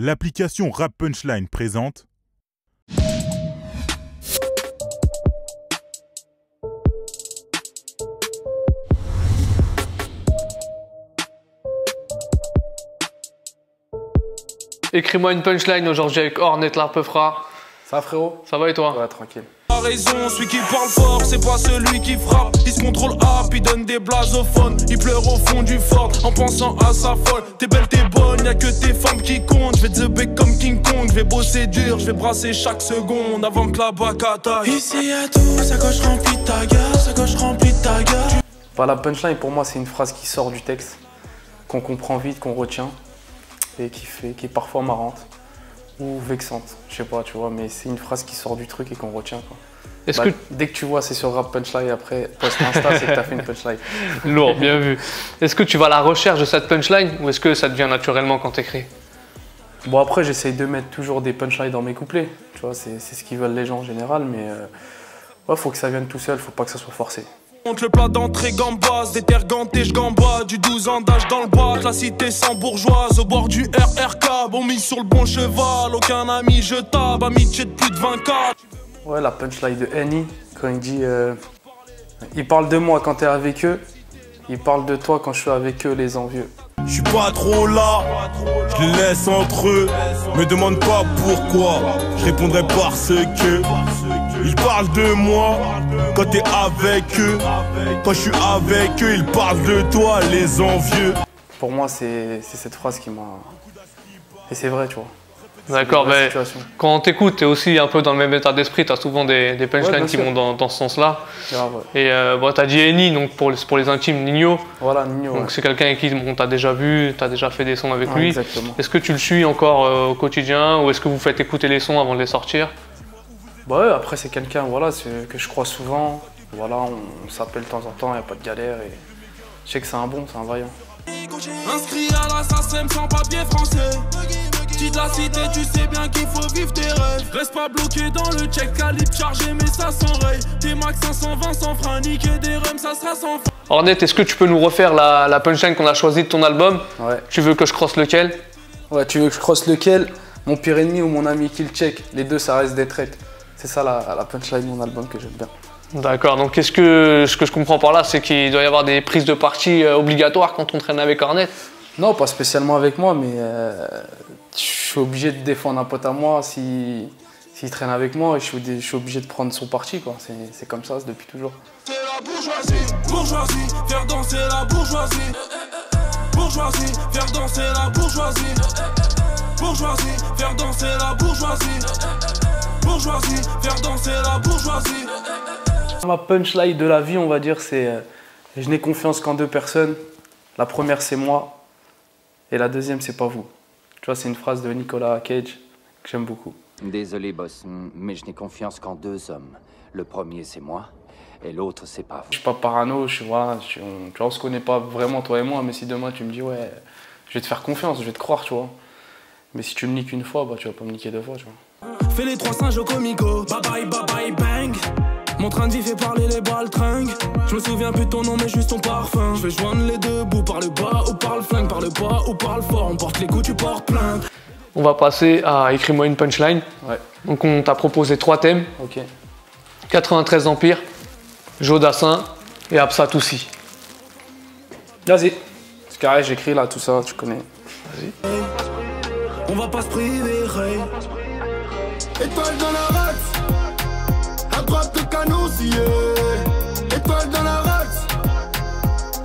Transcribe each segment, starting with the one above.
L'application Rap Punchline présente. Écris-moi une punchline aujourd'hui avec Hornet la Peufra. Ça va frérot? Ça va et toi? Ouais, tranquille. A raison, celui qui parle fort, c'est pas celui qui frappe. Il se contrôle up, il donne des blasophones. Il pleure au fond du fort en pensant à sa folle. T'es belle, t'es bonne, y'a que tes femmes qui comptent. Je vais te bec comme King Kong, je vais bosser dur, je vais brasser chaque seconde avant que la bac attaque. Ici y'a tout, sa gauche remplie de ta gueule, sa gauche remplie de ta gueule. Bah, la punchline pour moi c'est une phrase qui sort du texte, qu'on comprend vite, qu'on retient et qui est parfois marrante ou vexante, je sais pas, tu vois, mais c'est une phrase qui sort du truc et qu'on retient quoi. Est-ce que... Dès que tu vois c'est sur Rap Punchline, après post Insta, c'est que t'as fait une punchline. Lourd, bien vu. Est-ce que tu vas à la recherche de cette punchline ou est-ce que ça te vient naturellement quand t'écris? Bon après j'essaye de mettre toujours des punchlines dans mes couplets, tu vois, c'est ce qu'ils veulent les gens en général, mais ouais, faut que ça vienne tout seul, faut pas que ça soit forcé. Monte le plat d'entrée gambas, déterganté, j'gamba. Du 12 ans d'âge dans le bas, la cité sans bourgeoise. Au bord du RRK, bon mis sur le bon cheval. Aucun ami jetable, amitié de plus de 24. Ouais, la punchline de Henny, quand il dit il parle de moi quand t'es avec eux, il parle de toi quand je suis avec eux, les envieux. Je suis pas trop là, je les laisse entre eux. Me demande pas pourquoi, je répondrai parce que ils parlent de moi quand t'es avec eux. Quand je suis avec eux, ils parlent de toi, les envieux. Pour moi, c'est cette phrase qui m'a... Et c'est vrai, tu vois. D'accord, mais quand on t'écoute, t'es aussi un peu dans le même état d'esprit, t'as souvent des punchlines qui vont dans ce sens-là. Ouais. Et bon, t'as dit Henny, donc pour les intimes, Nino. Voilà, Nino. Donc c'est quelqu'un avec qui t'as déjà vu, t'as déjà fait des sons avec lui. Exactement. Est-ce que tu le suis encore au quotidien ou est-ce que vous faites écouter les sons avant de les sortir? Bah ouais, après c'est quelqu'un voilà, que je crois souvent. Voilà, on s'appelle de temps en temps, y a pas de galère. Et je sais que c'est un bon, c'est un vaillant. Inscrit à la SACEM sans papier français. Petit de la cité, tu sais bien qu'il faut vivre tes rêves. Reste pas bloqué dans le check, calibre chargé, mais ça s'enraye. T'es max 520 sans frein, niquer des rums, ça sera sans fin. Hornet, est-ce que tu peux nous refaire la punchline qu'on a choisie de ton album? Ouais. Tu veux que je crosse lequel? Ouais, tu veux que je crosse lequel? Mon pire ennemi ou mon ami qui le check? Les deux, ça reste des traites. C'est ça la punchline de mon album que j'aime bien. D'accord, donc ce que je comprends par là, c'est qu'il doit y avoir des prises de parti obligatoires quand on traîne avec Hornet? Non, pas spécialement avec moi, mais je suis obligé de défendre un pote à moi s'il traîne avec moi et je suis obligé de prendre son parti, quoi. C'est comme ça, depuis toujours. C'est la bourgeoisie, bourgeoisie, faire danser la bourgeoisie. Bourgeoisie, faire danser la bourgeoisie. Bourgeoisie, faire danser la bourgeoisie. Bourgeoisie, faire danser la bourgeoisie. Ma punchline de la vie, on va dire, c'est je n'ai confiance qu'en deux personnes. La première, c'est moi. Et la deuxième, c'est pas vous. Tu vois, c'est une phrase de Nicolas Cage que j'aime beaucoup. Désolé, boss, mais je n'ai confiance qu'en deux hommes. Le premier, c'est moi, et l'autre, c'est pas vous. Je suis pas parano, tu vois, on se connaît pas vraiment, toi et moi, mais si demain tu me dis, ouais, je vais te faire confiance, je vais te croire, tu vois. Mais si tu me niques une fois, bah, tu vas pas me niquer deux fois, tu vois. Fais les trois singes au comico, bye bye bang. Mon train de vie fait parler les baltringues. Je me souviens plus de ton nom mais juste ton parfum. Je vais joindre les deux bouts par le bas ou par le flingue. Par le bas ou par le fort, on porte les coups, tu portes plainte. On va passer à écris-moi une punchline. Ouais. Donc on t'a proposé 3 thèmes. Ok. 93 Empire, Jodassin et Absa Toussi. Vas-y. C'est carré, j'écris là, tout ça, tu connais. Vas-y. On va pas se priver, Ray. Étoile dans la race, à droite le canot scié. Étoile dans la race,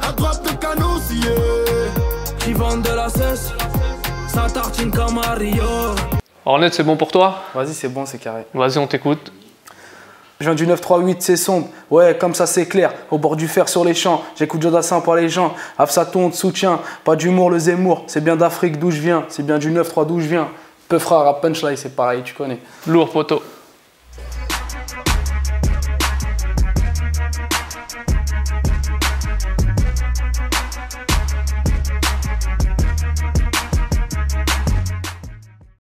à droite le canot scié. Qui vendent de la cesse, ça tartine comme à Rio. Hornet, c'est bon pour toi? Vas-y, c'est bon, c'est carré. Vas-y, on t'écoute. Je viens du 938, c'est sombre. Ouais, comme ça, c'est clair. Au bord du fer sur les champs. J'écoute Jodassin par les gens. Afsaton, on te soutient. Pas d'humour, le Zemmour. C'est bien d'Afrique d'où je viens. C'est bien du 9-3 d'où je viens. Peufra, Rap Punchline, c'est pareil, tu connais. Lourd, poteau.